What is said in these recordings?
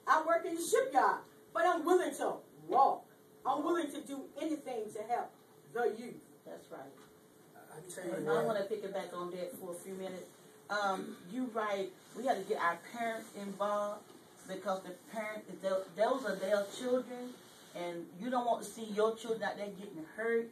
I work in the shipyard, but I'm willing to walk. I'm willing to do anything to help the youth. That's right. I want to pick it back on that for a few minutes. You're right. We have to get our parents involved because the parents, those are their children, and you don't want to see your children out there getting hurt,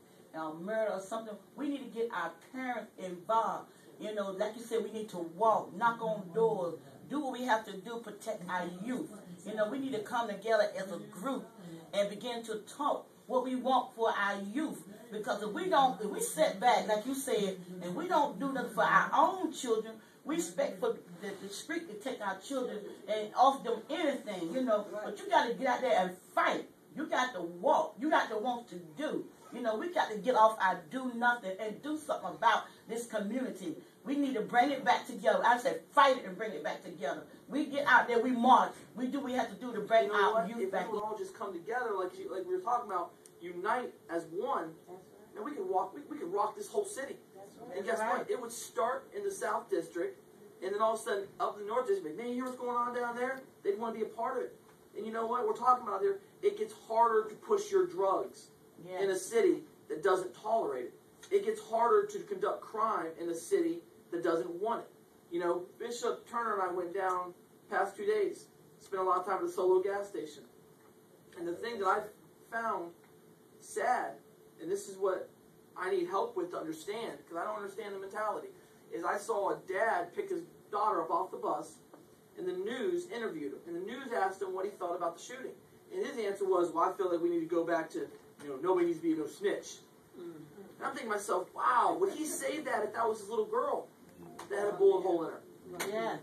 murder or something. We need to get our parents involved. You know, like you said, we need to walk, knock on doors, do what we have to do, protect our youth. You know, we need to come together as a group and begin to talk what we want for our youth. Because if we sit back, like you said, and we don't do nothing for our own children, we expect for the street to take our children and offer them anything, you know. But you got to get out there and fight. You got to walk. You got to want to do. You know, we got to get off our do nothing and do something about this community. We need to bring it back together. I said fight it and bring it back together. We get out there, we march. We do what we have to do to bring our youth back. If we all just come together, like we were talking about, unite as one, and we can walk. We can rock this whole city. And guess what? It would start in the South District, and then all of a sudden up in the North District. Man, you hear what's going on down there? They'd want to be a part of it. And you know what? We're talking about there. It gets harder to push your drugs in a city that doesn't tolerate it. It gets harder to conduct crime in a city that doesn't want it. You know, Bishop Turner and I went down past 2 days, spent a lot of time at the Solo gas station. And the thing that I found sad, and this is what I need help with to understand, because I don't understand the mentality, is I saw a dad pick his daughter up off the bus, and the news interviewed him. And the news asked him what he thought about the shooting. And his answer was, well, I feel like we need to go back to, you know, nobody needs to be no snitch. And I'm thinking to myself, wow, would he say that if that was his little girl that had a bullet hole in her? Yeah.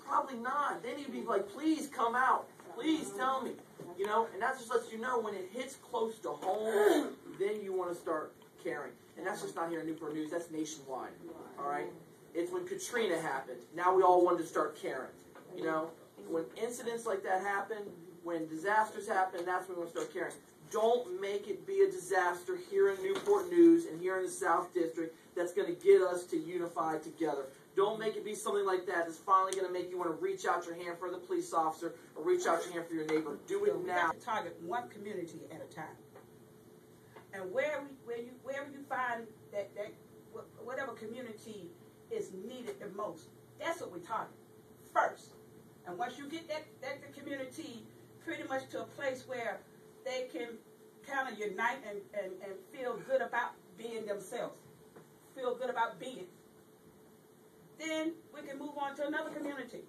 Probably not. Then he'd be like, please come out. Please tell me. You know, and that just lets you know when it hits close to home, then you want to start caring. And that's just not here in Newport News. That's nationwide. All right? It's when Katrina happened. Now we all wanted to start caring. You know, when incidents like that happen, when disasters happen, that's when we want to start caring. Don't make it be a disaster here in Newport News and here in the South District that's going to get us to unify together. Don't make it be something like that that's finally going to make you want to reach out your hand for the police officer or reach out your hand for your neighbor. Do it now. Target one community at a time. And wherever you find that whatever community is needed the most, that's what we target first. And once you get the community pretty much to a place where they can kind of unite and feel good about being themselves, feel good about being, then we can move on to another community.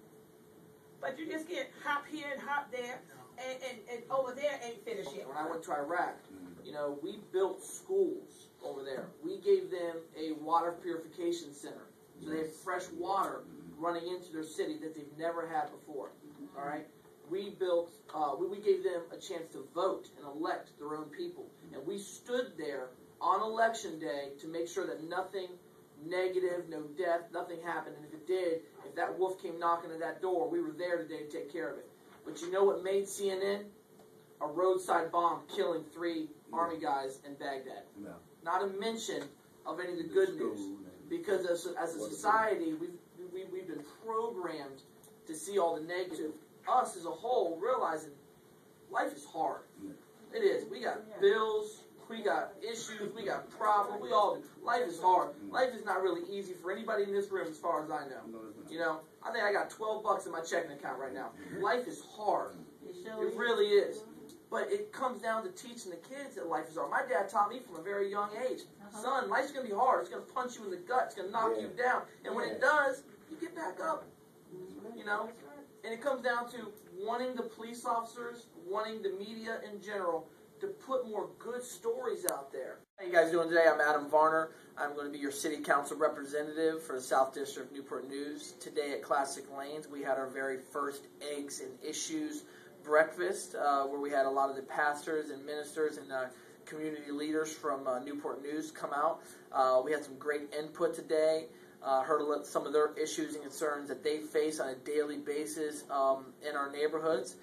But you just get hop here and hop there, and over there ain't finished yet. When I went to Iraq, you know, we built schools over there. We gave them a water purification center. So they have fresh water running into their city that they've never had before. All right? We built, we gave them a chance to vote and elect their own people. And we stood there on election day to make sure that nothing negative, no death, nothing happened. And if it did, if that wolf came knocking at that door, we were there today to take care of it. But you know what made CNN? A roadside bomb killing 3 Army guys in Baghdad. No. Not a mention of any of the good news. Because as a society, we've been programmed to see all the negative. Us as a whole realizing life is hard. It is. We got bills, we got issues, we got problems, we all do. Life is hard. Life is not really easy for anybody in this room as far as I know. You know, I think I got $12 in my checking account right now. Life is hard. It really is. But it comes down to teaching the kids that life is hard. My dad taught me from a very young age. Son, life's going to be hard. It's going to punch you in the gut. It's going to knock you down. And when it does, you get back up. You know? And it comes down to wanting the police officers, wanting the media in general to put more good stories out there. How you guys doing today? I'm Adam Varner. I'm going to be your City Council representative for the South District of Newport News. Today at Classic Lanes, we had our very first Eggs and Issues breakfast where we had a lot of the pastors and ministers and community leaders from Newport News come out. We had some great input today. Heard some of their issues and concerns that they face on a daily basis in our neighborhoods.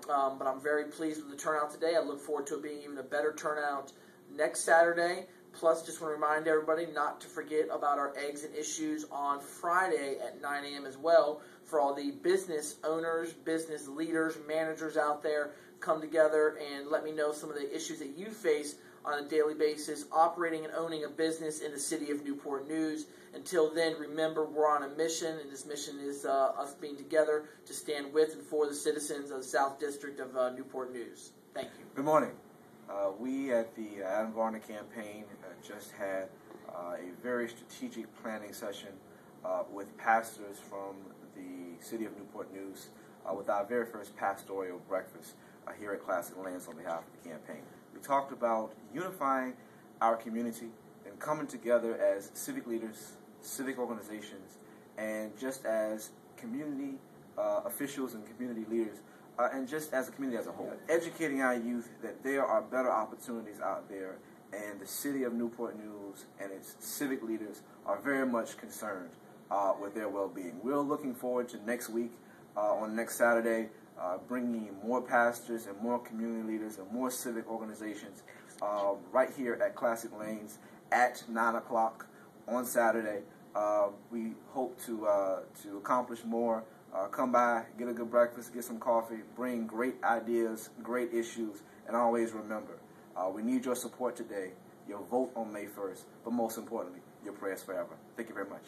But I'm very pleased with the turnout today. I look forward to it being even a better turnout next Saturday Plus, just want to remind everybody not to forget about our Eggs and Issues on Friday at 9 a.m. as well for all the business owners, business leaders, managers out there. Come together and let me know some of the issues that you face on a daily basis operating and owning a business in the city of Newport News. Until then, remember, we're on a mission, and this mission is us being together to stand with and for the citizens of the South District of Newport News. Thank you. Good morning. We at the Adam Varner campaign just had a very strategic planning session with pastors from the city of Newport News with our very first pastoral breakfast here at Classic Lands on behalf of the campaign. We talked about unifying our community and coming together as civic leaders, civic organizations, and just as community officials and community leaders, and just as a community as a whole. Educating our youth that there are better opportunities out there, and the city of Newport News and its civic leaders are very much concerned with their well-being. We're looking forward to next week, on next Saturday, bringing more pastors and more community leaders and more civic organizations right here at Classic Lanes at 9 o'clock on Saturday. We hope to accomplish more. Come by, get a good breakfast, get some coffee, bring great ideas, great issues, and always remember, we need your support today, your vote on May 1st, but most importantly, your prayers forever. Thank you very much.